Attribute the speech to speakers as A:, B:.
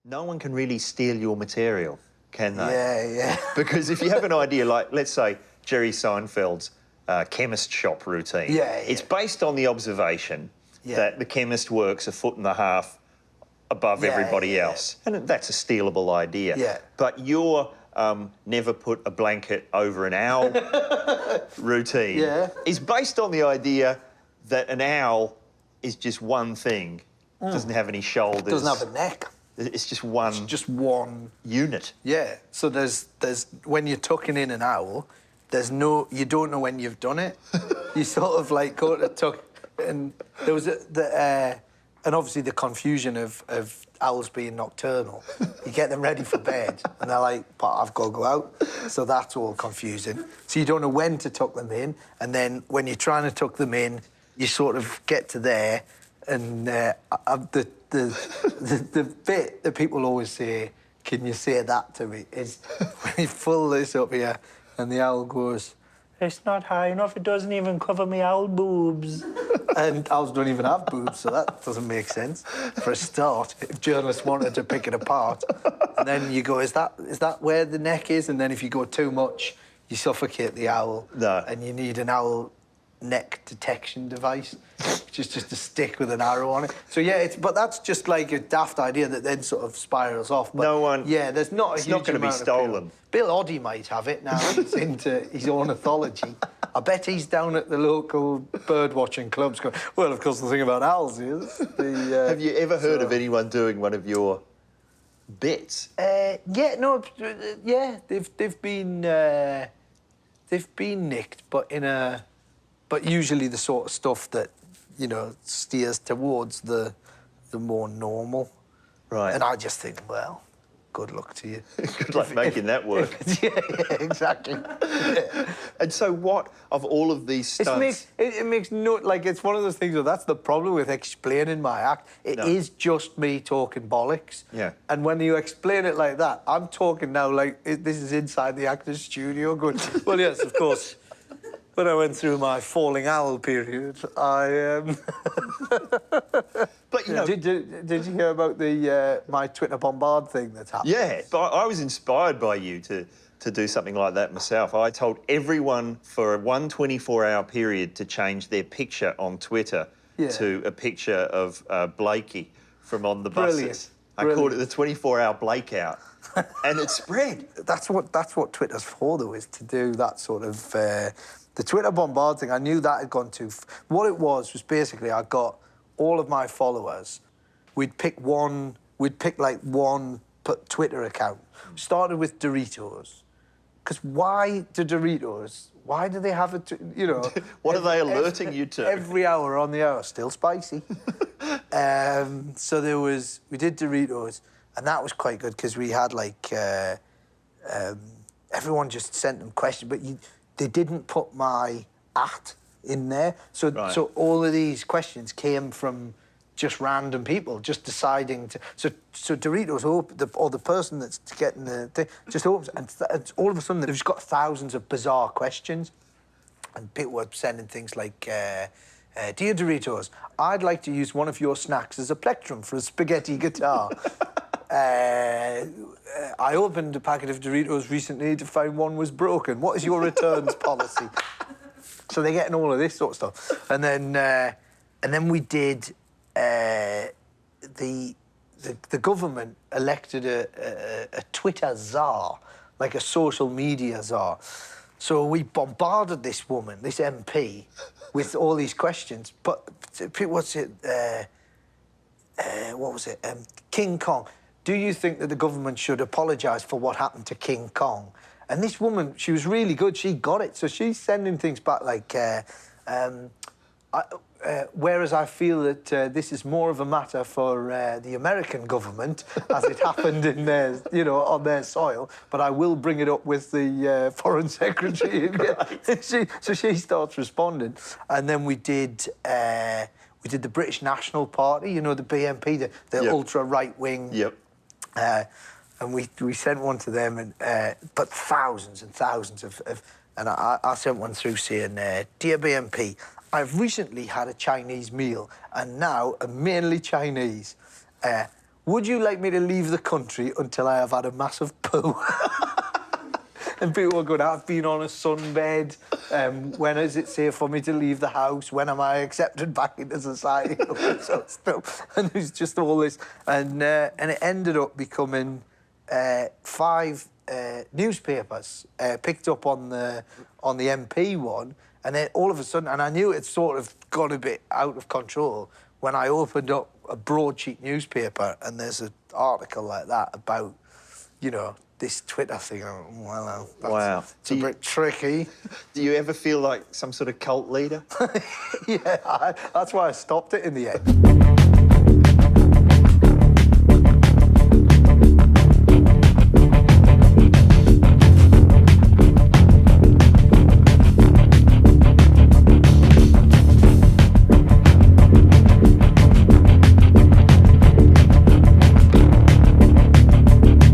A: No one can really steal your material, can they?
B: Yeah, yeah.
A: Because if you have an idea, like, let's say, Jerry Seinfeld's chemist shop routine, it's based on the observation that the chemist works a foot and a half above everybody else. And that's a stealable idea.
B: Yeah.
A: But your never put a blanket over an owl routine is based on the idea that an owl is just one thing, doesn't have any shoulders.
B: Doesn't have a neck.
A: It's just one...
B: It's just one...
A: unit.
B: Yeah. So there's when you're tucking in an owl, you don't know when you've done it. You sort of, like, go to tuck... And there was and obviously the confusion of owls being nocturnal. You get them ready for bed, and they're like, but I've got to go out. So that's all confusing. So you don't know when to tuck them in, and then when you're trying to tuck them in, you sort of get to there, and the bit that people always say, can you say that to me, is when you pull this up here, and the owl goes, it's not high enough, it doesn't even cover me owl boobs. And owls don't even have boobs, so that doesn't make sense, for a start, if journalists wanted to pick it apart. And then you go, is that where the neck is? And then if you go too much, you suffocate the owl.
A: No.
B: And you need an owl neck detection device, which is just a stick with an arrow on it. So, yeah, but that's just like a daft idea that then sort of spirals off. But,
A: no one...
B: Yeah, there's not a huge amount
A: It's not going to be stolen.
B: Bill Oddie might have it now. He's into his ornithology. I bet he's down at the local bird-watching clubs going, well, of course, the thing about owls is...
A: Have you ever heard of anyone doing one of your bits?
B: Yeah, no, yeah, they've been nicked, but in a... But usually the sort of stuff that, you know, steers towards the more normal.
A: Right.
B: And I just think, well, good luck to you.
A: Good luck making that work.
B: Yeah, exactly. Yeah.
A: And so what, of all of these stunts...
B: It makes no... Like, it's one of those things where that's the problem with explaining my act. It is just me talking bollocks.
A: Yeah.
B: And when you explain it like that, I'm talking now like this is inside the actor's studio going, well, yes, of course... When I went through my falling owl period, I...
A: But, you know...
B: Did you hear about the my Twitter bombard thing that's happened?
A: Yeah, but I was inspired by you to do something like that myself. I told everyone for a 24-hour period to change their picture on Twitter to a picture of Blakey from On the Buses. I called it the 24-hour Blakeout, and it spread.
B: That's what Twitter's for, though, is to do that sort of... The Twitter bombard thing, I knew that had gone too... What it was basically I got all of my followers. We'd pick like one Twitter account. Started with Doritos. Because why do Doritos... Why do they have it, you know...
A: What are they alerting you to?
B: Every hour on the hour, still spicy. So we did Doritos, and that was quite good, because we had, like... everyone just sent them questions, but they didn't put my in there. So so all of these questions came from just random people just deciding to... So Doritos, or the person that's getting the thing, just opens, and all of a sudden they've just got thousands of bizarre questions. And people were sending things like, Dear Doritos, I'd like to use one of your snacks as a plectrum for a spaghetti guitar. I opened a packet of Doritos recently to find one was broken. What is your returns policy? So they're getting all of this sort of stuff. And then we did... The government elected a Twitter czar, like a social media czar. So we bombarded this woman, this MP, with all these questions. But what's it? What was it? King Kong. Do you think that the government should apologise for what happened to King Kong? And this woman, she was really good. She got it. So she's sending things back like, whereas I feel that this is more of a matter for the American government, as it happened in their, you know, on their soil, but I will bring it up with the Foreign Secretary. So she starts responding. And then we did the British National Party, you know, the BNP, the ultra-right-wing...
A: Yep.
B: And we sent one to them, and but thousands and thousands of and I sent one through saying, Dear BNP, I've recently had a Chinese meal, and now am mainly Chinese. would you like me to leave the country until I have had a massive poo? And people were going, I've been on a sunbed. When is it safe for me to leave the house? When am I accepted back into society? All that sort of stuff. And there's just all this. And it ended up becoming 5 newspapers picked up on the MP one. And then all of a sudden, and I knew it sort of got a bit out of control when I opened up a broadsheet newspaper and there's an article like that about, you know, this Twitter thing. Oh, well,
A: wow.
B: It's a bit tricky.
A: Do you ever feel like some sort of cult leader?
B: Yeah, that's why I stopped it in the end.